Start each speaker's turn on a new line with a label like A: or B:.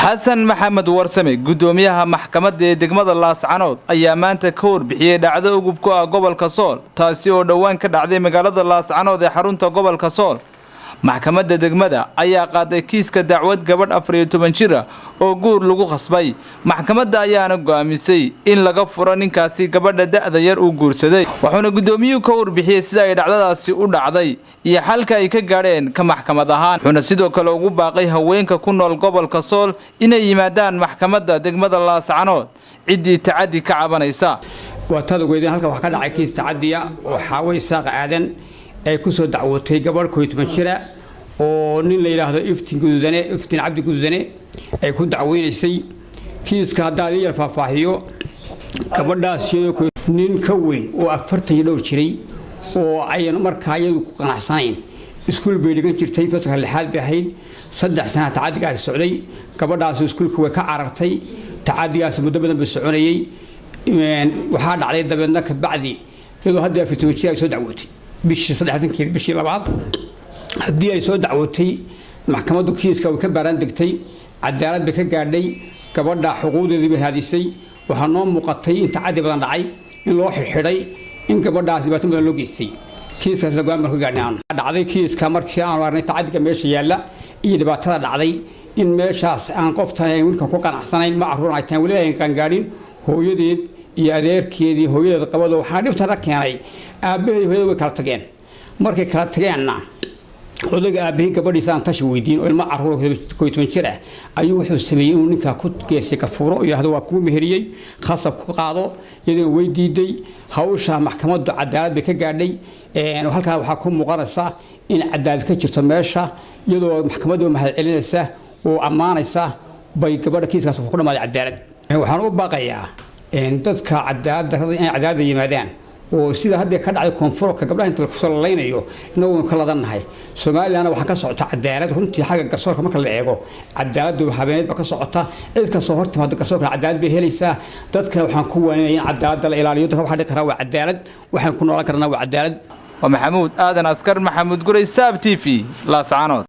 A: xasan maxamed warsame gudoomiyaha maxkamadda degmada Laascanood ayaa maanta ka warbixiyay dhacdo ugub ku ah gobolka Sool taasi oo dhawaan ka dhacday magaalada Laascanood ee xarunta gobolka Sool. maxkamadda degmada ayaa qaaday kiiska dacwad gabadh 14 jir ah oo guur lagu qasbay. maxkamadda ayaana go'aamisay in laga furo ninkaasi gabadha da'da yar uu guursaday. wuxuuna gudoomiyuhu ka warbixiyay sida ay dhacdadaasi u dhacday iyo xalka ay ka gaareen ka maxkamad ahaan. wuxuuna sidoo kale ugu baaqay haweenka ku nool gobolka Sool inay yimaadaan maxkamadda degmada Laascanood cidii tacadi ka cabanaysa.
B: waataad ogeydeen halka wax ka dhacay kiis tacadiya oo xaaway saaq aadan ay ku soo dacwatay gabadh 11 jir ah oo nin la yiraahdo iftiin cabdi gududane ay ku dacweynaysay kiiska hadda ay faahfaahiyo gabadhaas nin ka weyn oo 42 jiray oo ay markaa iyadu ku qanacsanayn iskuul bay dhigan jirtay fasalka lixaad bay ahayd 3 sano tacadigaas socday gabadhaas iskuulka way ka carartay tacadigaas muddo badan bay soconayay waxa dhacday dabeedna ka bacdi iyadoo hadda 14 jir ay soo dacwatay bishii 3 bishii labaad hadii ay soo dacwatay maxkamaddu kiiska way ka baaran degtay cadaalad bay ka gaadhay gabadha xuquuqdeedii bay raadisay waxa noo muuqatay in tacadi badan dhacay in loo xidhay in gabadhaas dhibaato badan loo geystay kiiskaas la go'aan markuu gaadhnaan dhacday kiiska markii aan waarnay tacadiga meesha yaala iyo dhibaatada dhacday in meeshaas aan qoftan ay wiilkan ku qanacsanayn ma arruun ay taan wali ay qangaarin hooyadeed iyo adeerkeedii hooyadeed qabado waxa dhibta la keenay aabahay hooyada way kala tageen markay kala tageenna odaga aabahay gabadhiisa aan tashi weydiin oo ilma carruur 11 jir ah ayuu wuxuu sameeyay inuu ninka ku geesay ka furo iyo hada waa ku meheriyay khasab ku qaado iyadoo weydiiday hawsha maxkamaddu cadaalad bay ka gaadhay halka waxa ku muuqanaysa in cadaalad ka jirto meesha iyadoo maxkamaddu mahad celinaysa oo amaanaysa bay gabadha kiiskaas ku dhamaaday cadaalad waxaan u baaqayaa dadka cadaalad yimaadaan oo sida hadda ka dhacay koonfurka gabdhaha inta ku sallaynayo inuu ka ladanahay Soomaaliland waxa ka socota cadaalad runtii xagga garsoorka marka la eego cadaaladdu habeenba ka socota cid ka soo hortimaada garsoorka cadaalad bay helaysaa dadka waxaan ku waaninayaa in cadaalad la ilaaliyo dadka waxa dhici kara waa cadaalad waxaan ku noolaan karnaa waa cadaalad.
A: ومحمود آدن أسكر محمود قري ساب TV Laascanood.